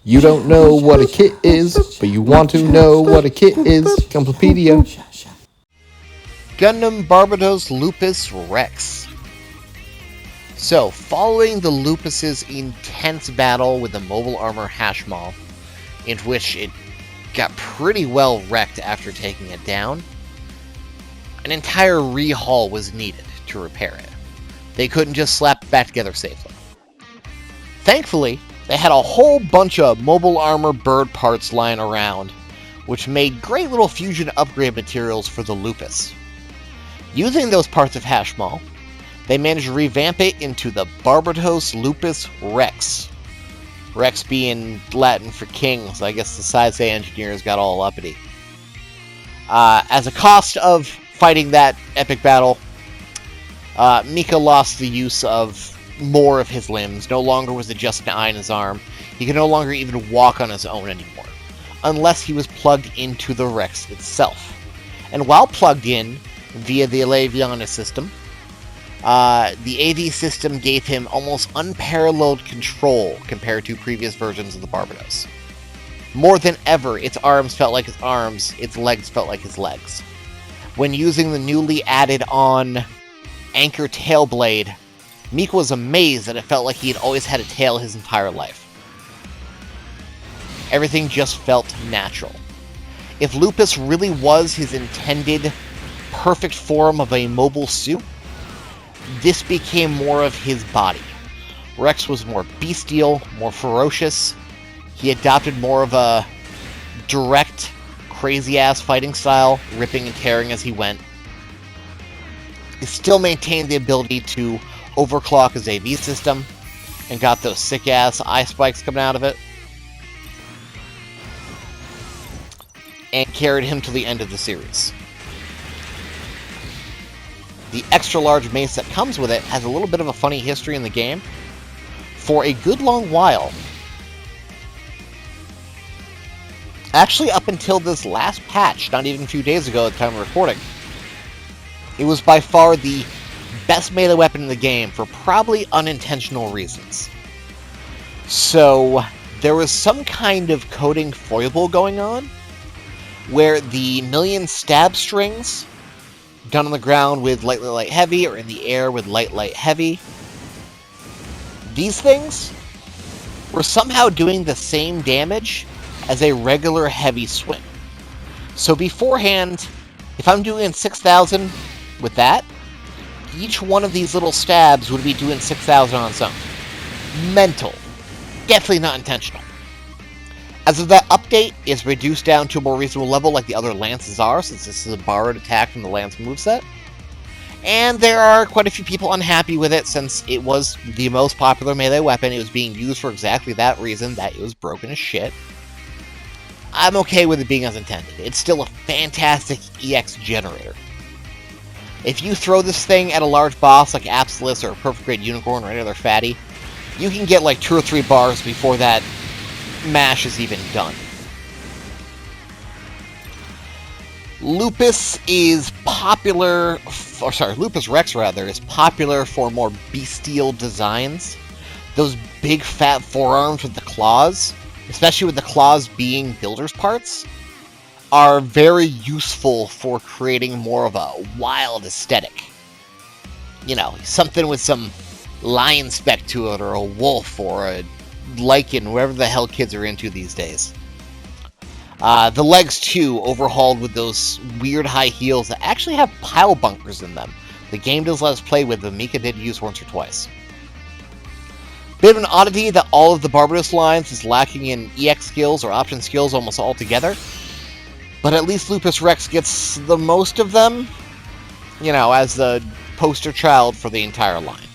You don't know what a kit is, but you want to know what a kit is. Gunplapedia. Gundam Barbatos Lupus Rex. So, following the Lupus's intense battle with the mobile armor Hashmal, in which it got pretty well wrecked after taking it down, an entire rehaul was needed to repair it. They couldn't just slap it back together safely. Thankfully, they had a whole bunch of mobile armor bird parts lying around, which made great little fusion upgrade materials for the Lupus. Using those parts of Hashmal, they managed to revamp it into the Barbatos Lupus Rex. Rex being Latin for king, so I guess the Side engineers got all uppity. As a cost of fighting that epic battle, Mika lost the use of more of his limbs. No longer was it just an eye in his arm. He could no longer even walk on his own anymore, unless he was plugged into the Rex itself. And while plugged in, via the Alaviana system, the AV system gave him almost unparalleled control compared to previous versions of the Barbatos. More than ever, its arms felt like his arms, its legs felt like his legs. When using the newly added on Anchor Tail Blade, Mika was amazed that it felt like he had always had a tail his entire life. Everything just felt natural. If Lupus really was his intended perfect form of a mobile suit, this became more of his body. Rex was more bestial, more ferocious. He adopted more of a direct, crazy-ass fighting style, ripping and tearing as he went. He still maintained the ability to overclock his AV system, and got those sick-ass eye spikes coming out of it, and carried him to the end of the series. The extra-large mace that comes with it has a little bit of a funny history in the game. For a good long while, actually up until this last patch, not even a few days ago at the time of recording, it was by far the best melee weapon in the game for probably unintentional reasons. So, there was some kind of coding foible going on, where the million stab strings, done on the ground with light, light, light, heavy, or in the air with light, light, heavy, these things were somehow doing the same damage as a regular heavy swing. So beforehand, if I'm doing 6,000 with that, each one of these little stabs would be doing 6,000 on its own. Mental. Definitely not intentional. As of that update, it's reduced down to a more reasonable level like the other lances are, since this is a borrowed attack from the lance moveset. And there are quite a few people unhappy with it, since it was the most popular melee weapon. It was being used for exactly that reason, that it was broken as shit. I'm okay with it being as intended. It's still a fantastic EX generator. If you throw this thing at a large boss like Absolus or a Perfect Grade Unicorn or any other fatty, you can get like 2 or 3 bars before that mash is even done. Lupus is popular, Lupus Rex rather, is popular for more bestial designs. Those big fat forearms with the claws, especially with the claws being builder's parts, are very useful for creating more of a wild aesthetic. You know, something with some lion speck to it, or a wolf, or a lichen, whatever the hell kids are into these days. The legs, too, overhauled with those weird high heels that actually have pile bunkers in them. The game does let us play with them. Mika did use once or twice. Bit of an oddity that all of the Barbatos lines is lacking in EX skills or option skills almost altogether. But at least Lupus Rex gets the most of them, you know, as the poster child for the entire line.